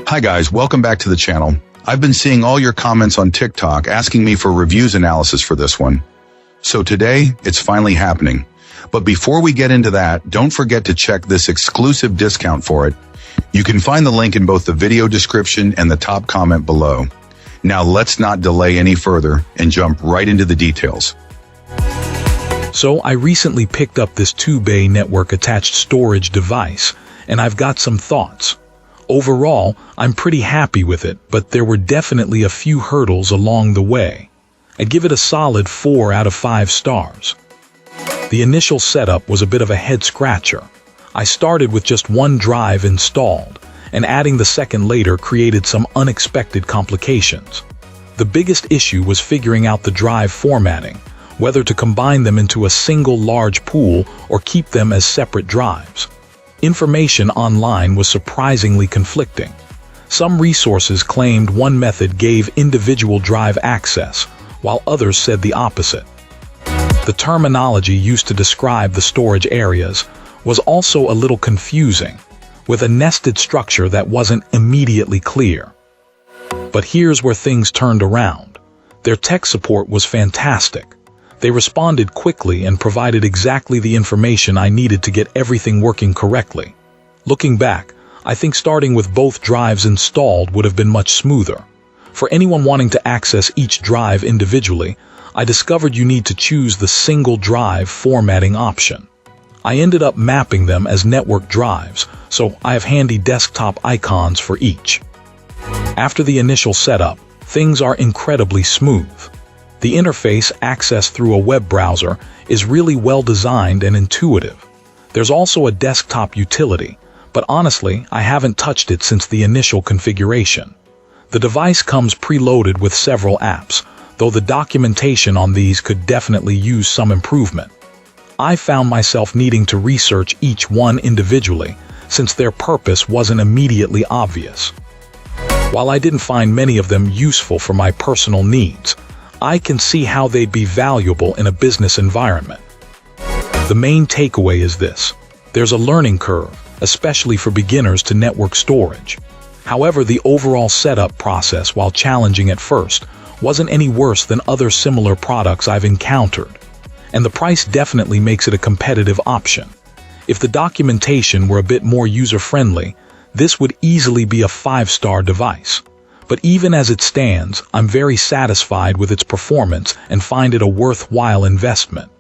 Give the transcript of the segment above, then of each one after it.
Hi guys, welcome back to the channel. I've been seeing all your comments on TikTok asking me for reviews analysis for this one. So today, it's finally happening. But before we get into that, don't forget to check this exclusive discount for it. You can find the link in both the video description and the top comment below. Now let's not delay any further and jump right into the details. So I recently picked up this 2-bay network attached storage device, and I've got some thoughts. Overall, I'm pretty happy with it, but there were definitely a few hurdles along the way. I'd give it a solid 4 out of 5 stars. The initial setup was a bit of a head-scratcher. I started with just one drive installed, and adding the second later created some unexpected complications. The biggest issue was figuring out the drive formatting, whether to combine them into a single large pool or keep them as separate drives. Information online was surprisingly conflicting. Some resources claimed one method gave individual drive access, while others said the opposite. The terminology used to describe the storage areas was also a little confusing, with a nested structure that wasn't immediately clear. But here's where things turned around. Their tech support was fantastic. They responded quickly and provided exactly the information I needed to get everything working correctly. Looking back, I think starting with both drives installed would have been much smoother. For anyone wanting to access each drive individually, I discovered you need to choose the single drive formatting option. I ended up mapping them as network drives, so I have handy desktop icons for each. After the initial setup, things are incredibly smooth. The interface accessed through a web browser is really well designed and intuitive. There's also a desktop utility, but honestly, I haven't touched it since the initial configuration. The device comes preloaded with several apps, though the documentation on these could definitely use some improvement. I found myself needing to research each one individually, since their purpose wasn't immediately obvious. While I didn't find many of them useful for my personal needs, I can see how they'd be valuable in a business environment. The main takeaway is this: there's a learning curve, especially for beginners to network storage. However, the overall setup process, while challenging at first, wasn't any worse than other similar products I've encountered. And the price definitely makes it a competitive option. If the documentation were a bit more user-friendly, this would easily be a 5-star device. But even as it stands, I'm very satisfied with its performance and find it a worthwhile investment.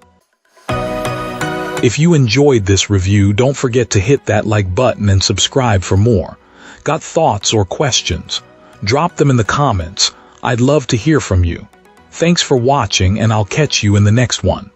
If you enjoyed this review, don't forget to hit that like button and subscribe for more. Got thoughts or questions? Drop them in the comments. I'd love to hear from you. Thanks for watching, and I'll catch you in the next one.